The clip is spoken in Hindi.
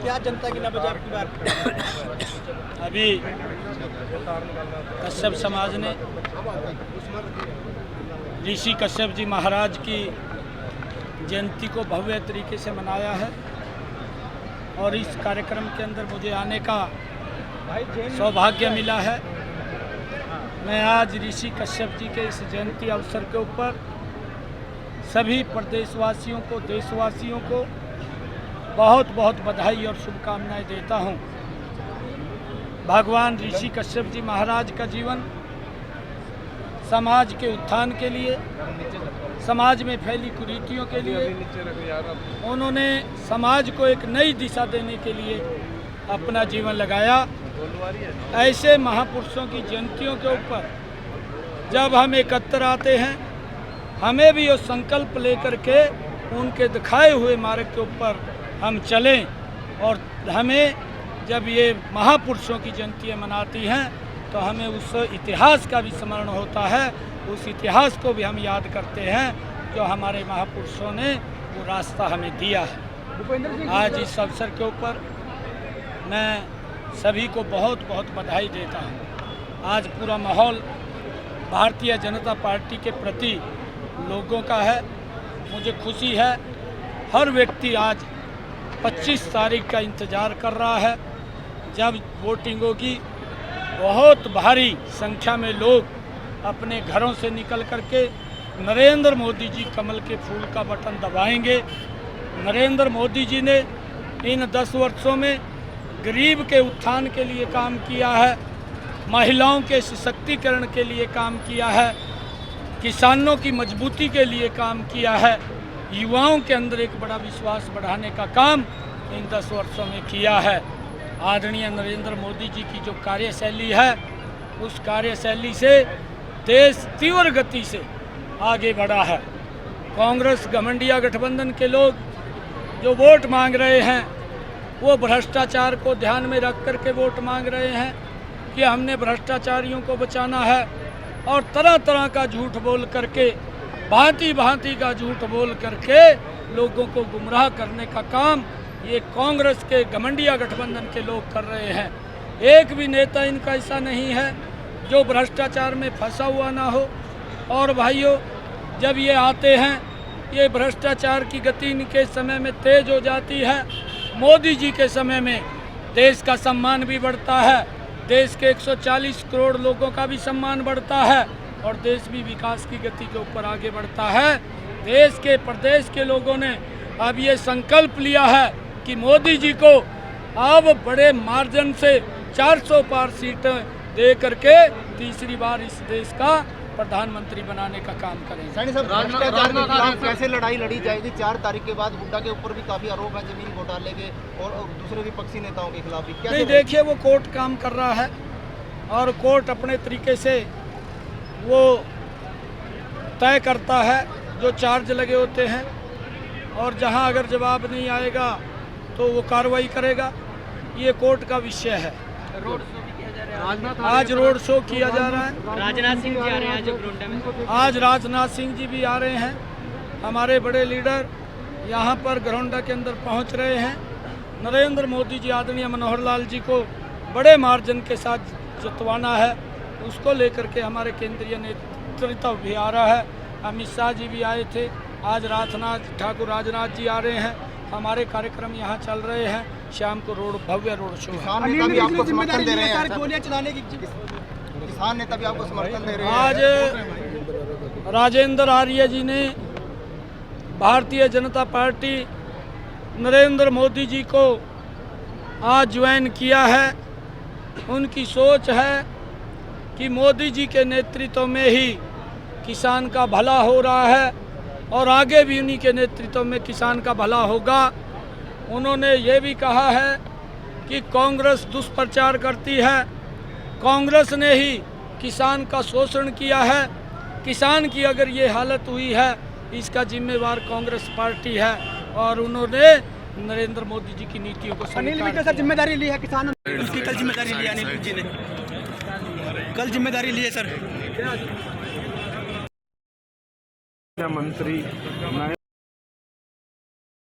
क्या जनता की नब्ज आपकी बार? अभी कश्यप समाज ने ऋषि कश्यप जी महाराज की जयंती को भव्य तरीके से मनाया है और इस कार्यक्रम के अंदर मुझे आने का सौभाग्य मिला है। मैं आज ऋषि कश्यप जी के इस जयंती अवसर के ऊपर सभी प्रदेशवासियों को, देशवासियों को बहुत बहुत बधाई और शुभकामनाएं देता हूं। भगवान ऋषि कश्यप जी महाराज का जीवन समाज के उत्थान के लिए, समाज में फैली कुरीतियों के लिए, उन्होंने समाज को एक नई दिशा देने के लिए अपना जीवन लगाया। ऐसे महापुरुषों की जयंतियों के ऊपर जब हम एकत्र आते हैं, हमें भी वो संकल्प लेकर के उनके दिखाए हुए मार्ग के ऊपर हम चलें और हमें जब ये महापुरुषों की जयंतियाँ मनाती हैं तो हमें उस इतिहास का भी स्मरण होता है, उस इतिहास को भी हम याद करते हैं जो हमारे महापुरुषों ने वो रास्ता हमें दिया है। आज इस अवसर के ऊपर मैं सभी को बहुत बहुत बधाई देता हूँ। आज पूरा माहौल भारतीय जनता पार्टी के प्रति लोगों का है। मुझे खुशी है, हर व्यक्ति आज 25 तारीख का इंतज़ार कर रहा है जब वोटिंग होगी। बहुत भारी संख्या में लोग अपने घरों से निकल करके नरेंद्र मोदी जी कमल के फूल का बटन दबाएंगे। नरेंद्र मोदी जी ने इन 10 वर्षों में गरीब के उत्थान के लिए काम किया है, महिलाओं के सशक्तिकरण के लिए काम किया है, किसानों की मजबूती के लिए काम किया है, युवाओं के अंदर एक बड़ा विश्वास बढ़ाने का काम इन 10 वर्षों में किया है। आदरणीय नरेंद्र मोदी जी की जो कार्यशैली है, उस कार्यशैली से देश तीव्र गति से आगे बढ़ा है। कांग्रेस घमंडिया गठबंधन के लोग जो वोट मांग रहे हैं, वो भ्रष्टाचार को ध्यान में रख कर के वोट मांग रहे हैं कि हमने भ्रष्टाचारियों को बचाना है, और तरह तरह का झूठ बोल करके, भांति भांति का झूठ बोल करके लोगों को गुमराह करने का काम ये कांग्रेस के घमंडिया गठबंधन के लोग कर रहे हैं। एक भी नेता इनका ऐसा नहीं है जो भ्रष्टाचार में फंसा हुआ ना हो। और भाइयों, जब ये आते हैं, ये भ्रष्टाचार की गति इनके समय में तेज हो जाती है। मोदी जी के समय में देश का सम्मान भी बढ़ता है, देश के 140 करोड़ लोगों का भी सम्मान बढ़ता है और देश भी विकास की गति के ऊपर आगे बढ़ता है। देश के, प्रदेश के लोगों ने अब ये संकल्प लिया है कि मोदी जी को अब बड़े मार्जिन से 400 पार सीटें दे करके तीसरी बार इस देश का प्रधानमंत्री बनाने का काम करेंगे। सैनी साहब, भ्रष्टाचार के खिलाफ कैसे लड़ाई लड़ी जाएगी? 4 तारीख के बाद हुड्डा के ऊपर भी काफी आरोप है जमीन घोटाले के और दूसरे विपक्षी नेताओं के खिलाफ भी। नहीं, देखिए, वो कोर्ट काम कर रहा है और कोर्ट अपने तरीके से वो तय करता है जो चार्ज लगे होते हैं, और जहां अगर जवाब नहीं आएगा तो वो कार्रवाई करेगा। ये कोर्ट का विषय है। आज रोड शो किया जा रहा है। राजनाथ सिंह जी आ रहे हैं आज ग्रोंडा में। आज राजनाथ सिंह जी भी आ रहे हैं। हमारे बड़े लीडर यहाँ पर घरौंडा के अंदर पहुँच रहे हैं। नरेंद्र मोदी जी, आदरणीय मनोहर लाल जी को बड़े मार्जिन के साथ जितवाना है, उसको लेकर के हमारे केंद्रीय नेतृत्व भी आ रहा है। अमित शाह जी भी आए थे। आज ठाकुर राजनाथ जी आ रहे हैं। हमारे कार्यक्रम यहाँ चल रहे हैं। शाम को भव्य रोड शो है। किसान नेता भी आपको समर्थन दे रहे हैं, गोलियां चलाने की। किसान नेता भी आपको समर्थन दे रहे हैं। आज राजेंद्र आर्य जी ने भारतीय जनता पार्टी नरेंद्र मोदी जी को आज ज्वाइन किया है। उनकी सोच है कि मोदी जी के नेतृत्व में ही किसान का भला हो रहा है और आगे भी उन्हीं के नेतृत्व में किसान का भला होगा। उन्होंने ये भी कहा है कि कांग्रेस दुष्प्रचार करती है, कांग्रेस ने ही किसान का शोषण किया है, किसान की अगर ये हालत हुई है इसका जिम्मेवार कांग्रेस पार्टी है। और उन्होंने नरेंद्र मोदी जी की नीतियों को जिम्मेदारी ली है किसानों ने। उसकी कल जिम्मेदारी ली अनिल जी ने, कल जिम्मेदारी ली है सर। मंत्री